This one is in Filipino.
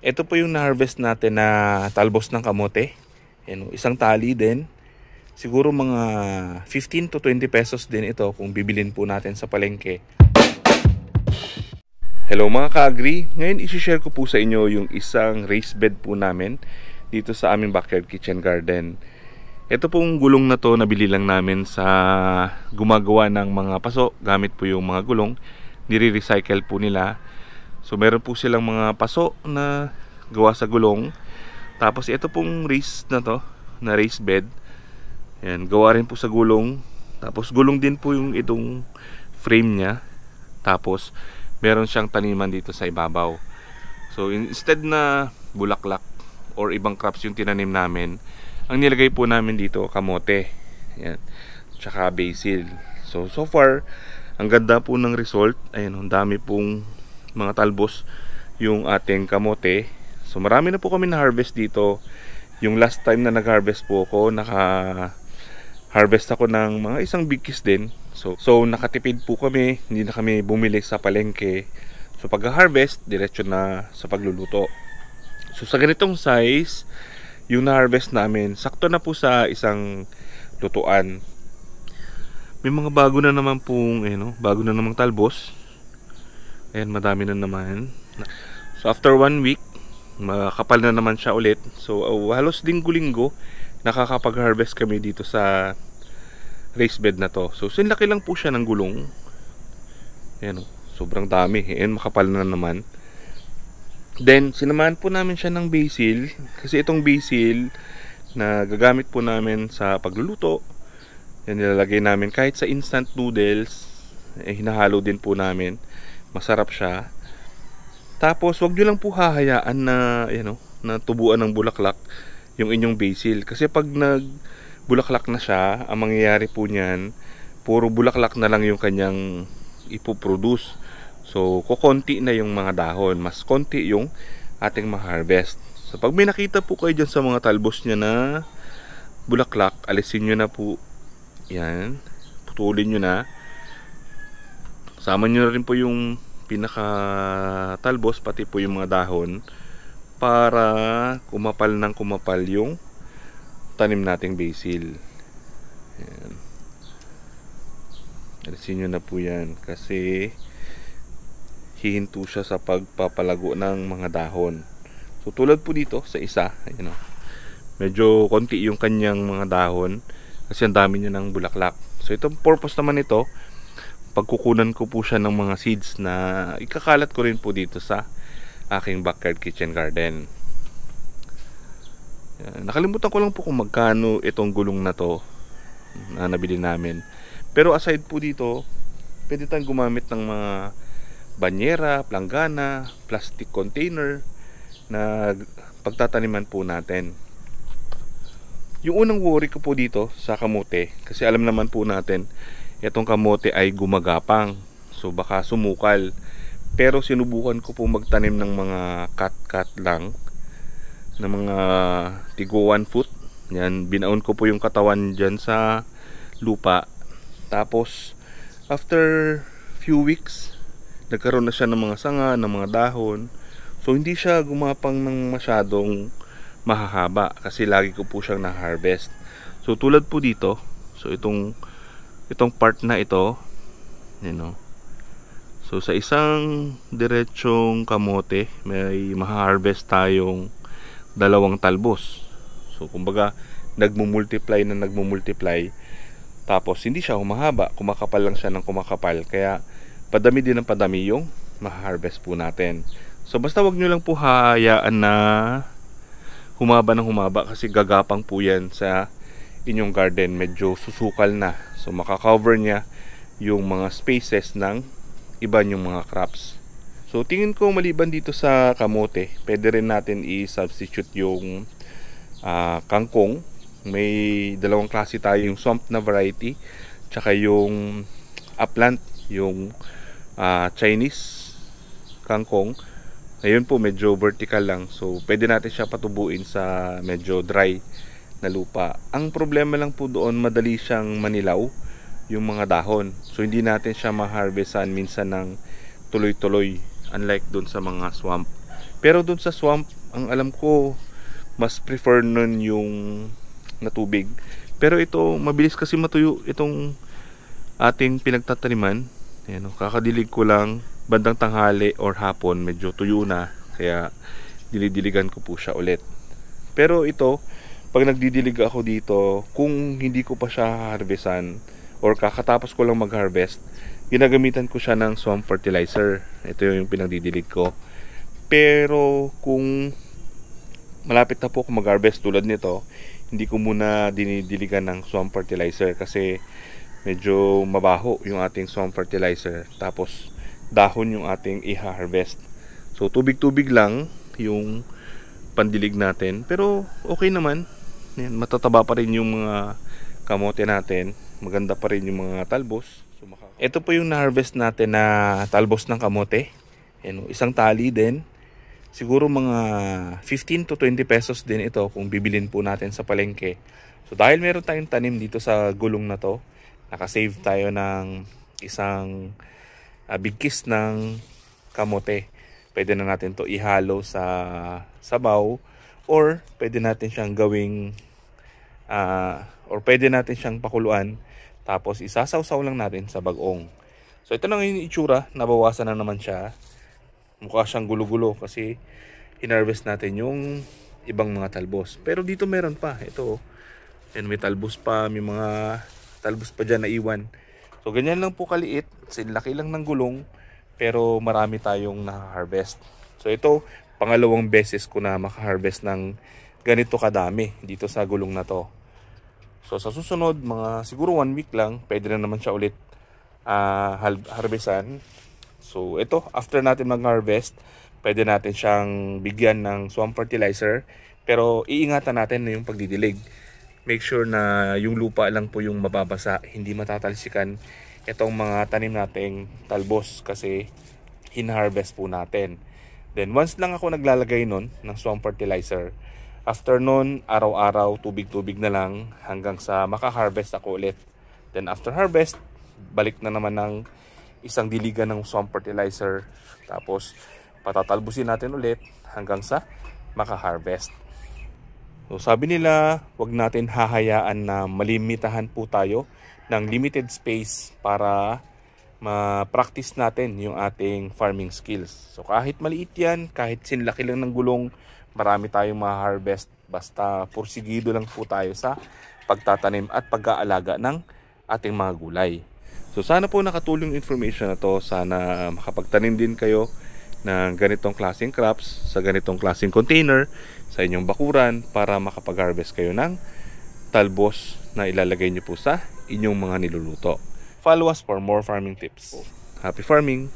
Ito po yung na-harvest natin na talbos ng kamote. Yan, isang tali din. Siguro mga 15 to 20 pesos din ito kung bibilin po natin sa palengke. Hello mga ka-agri. Ngayon isi-share ko po sa inyo yung isang raised bed po namin dito sa aming backyard kitchen garden. Ito pong gulong na to nabili lang namin sa gumagawa ng mga paso. Gamit po yung mga gulong. Nire-recycle po nila. So meron po silang mga paso na gawa sa gulong. Tapos ito pong raised na to, na raised bed. Yan, gawa rin po sa gulong. Tapos gulong din po yung itong frame niya. Tapos meron siyang taniman dito sa ibabaw. So instead na bulaklak or ibang crops yung tinanim namin, ang nilagay po namin dito kamote. Yan. Tsaka basil. So far ang ganda po ng result. Ayun, ang dami pong mga talbos yung ating kamote. So marami na po kami na harvest dito. Yung last time na nag-harvest po ako, naka-harvest ako ng mga isang big kiss din. So nakatipid po kami, hindi na kami bumili sa palengke. So pag-harvest, diretso na sa pagluluto. So sa ganitong size, yung na-harvest namin, sakto na po sa isang lutuan. May mga bago na naman pong, bago na namang talbos. Ayan, madami na naman. So after 1 week, makapal na naman siya ulit. So halos linggo-linggo nakakapag-harvest kami dito sa raised bed na to. So sinlaki lang po siya ng gulong. Ayan, sobrang dami. Ayan, makapal na naman. Then sinamahan po namin siya ng basil. Kasi itong basil na gagamit po namin sa pagluluto, yan nilalagay namin kahit sa instant noodles, hinahalo din po namin. Masarap siya. Tapos wag nyo lang po hahayaan na na tubuan ng bulaklak yung inyong basil, kasi pag nagbulaklak na siya, ang mangyayari po niyan, puro bulaklak na lang yung kanyang ipoproduce. So kokonti na yung mga dahon, mas konti yung ating ma-harvest. So pag may nakita po kayo dyan sa mga talbos niya na bulaklak, alisin nyo na po yan, putulin nyo na. Sama nyo na rin po yung pinaka talbos, pati po yung mga dahon, para kumapal ng kumapal yung tanim nating basil. Ayan. Alisin nyo na po yan kasi hihinto siya sa pagpapalago ng mga dahon. So tulad po dito sa isa, medyo konti yung kanyang mga dahon kasi ang dami niya ng bulaklak. So itong purpose naman ito, pagkukunan ko po siya ng mga seeds na ikakalat ko rin po dito sa aking backyard kitchen garden. Nakalimutan ko lang po kung magkano itong gulong na to na nabili namin. Pero aside po dito, pwede tayong gumamit ng mga banyera, planggana, plastic container na pagtataniman po natin. Yung unang worry ko po dito sa kamote, kasi alam naman po natin itong kamote ay gumagapang, so baka sumukal. Pero sinubukan ko po magtanim ng mga cut lang, ng mga tigo 1 foot. Yan, binaon ko po yung katawan dyan sa lupa. Tapos after few weeks, nagkaroon na siya ng mga sanga, ng mga dahon. So hindi siya gumapang ng masyadong mahahaba kasi lagi ko po siyang na-harvest. So tulad po dito, so itong part na ito, so sa isang diretsong kamote may maha-harvest tayong 2 talbos. So kumbaga nagmumultiply na nagmumultiply, tapos hindi siya humahaba, kumakapal lang siya ng kumakapal, kaya padami din ng padami yung maha-harvest po natin. So basta wag nyo lang po hayaan na humaba ng humaba kasi gagapang po yan sa inyong garden, medyo susukal na. So makakover niya yung mga spaces ng iba yung mga crops. So tingin ko maliban dito sa kamote, pwede rin natin i-substitute yung kangkong. May 2 klase tayo, yung swamp na variety tsaka yung upland, yung Chinese kangkong. Ngayon po medyo vertical lang, so pwede natin siya patubuin sa medyo dry na lupa. Ang problema lang po doon, madali siyang manilaw yung mga dahon. So hindi natin siya ma-harvestan minsan ng tuloy-tuloy, unlike doon sa mga swamp. Pero dun sa swamp, ang alam ko, mas prefer nun yung natubig. Pero ito, mabilis kasi matuyo itong ating pinagtataniman. Ayan, kakadilig ko lang, bandang tanghali or hapon, medyo tuyo na. Kaya dilidiligan ko po siya ulit. Pero ito, pag nagdidilig ako dito, kung hindi ko pa siya harvestan or kakatapos ko lang mag-harvest, ginagamitan ko siya ng swamp fertilizer. Ito yung pinagdidilig ko. Pero kung malapit na po ako mag-harvest tulad nito, hindi ko muna dinidiligan ng swamp fertilizer kasi medyo mabaho yung ating swamp fertilizer. Tapos dahon yung ating i-harvest. So tubig-tubig lang yung pandilig natin. Pero okay naman. Yan, matataba pa rin yung mga kamote natin. Maganda pa rin yung mga talbos. So, ito po yung na-harvest natin na talbos ng kamote. Yan, isang tali din. Siguro mga 15 to 20 pesos din ito kung bibilin po natin sa palengke. So dahil meron tayong tanim dito sa gulong na to, nakasave tayo ng isang bigkis ng kamote. Pwede na natin to ihalo sa sabaw or pwede natin siyang gawing or pwede natin siyang pakuluan tapos isasawsaw lang natin sa bagong. So ito na yung itsura, nabawasan na naman siya. Mukha siyang gulo-gulo kasi hinarvest natin yung ibang mga talbos. Pero dito meron pa. Ito, yan, may talbos pa. May mga talbos pa dyan na iwan. So ganyan lang po kaliit. Laki lang ng gulong. Pero marami tayong naka-harvest. So ito, pangalawang beses ko na maka-harvest ng ganito kadami dito sa gulong na to. So sa susunod, mga siguro 1 week lang, pwede na naman siya ulit harvestan. So ito, after natin mag-harvest, pwede natin siyang bigyan ng swamp fertilizer. Pero iingatan natin na yung pagdidilig. Make sure na yung lupa lang po yung mababasa, hindi matatalsikan itong mga tanim nating talbos kasi hina-harvest po natin. Then once lang ako naglalagay nun ng swamp fertilizer, after nun, araw-araw, tubig-tubig na lang hanggang sa maka-harvest ako ulit. Then after harvest, balik na naman ng isang diligan ng swamp fertilizer. Tapos patatalbusin natin ulit hanggang sa maka-harvest. So sabi nila, wag natin hahayaan na malimitahan po tayo ng limited space para ma-practice natin yung ating farming skills. So kahit maliit yan, kahit sinlaki lang ng gulong, marami tayong ma-harvest. Basta pursigido lang po tayo sa pagtatanim at pag-aalaga ng ating mga gulay. So sana po nakatulong information na to. Sana makapagtanim din kayo ng ganitong klaseng crops sa ganitong klaseng container sa inyong bakuran para makapag-harvest kayo ng talbos na ilalagay nyo po sa inyong mga niluluto. Follow us for more farming tips. Happy farming!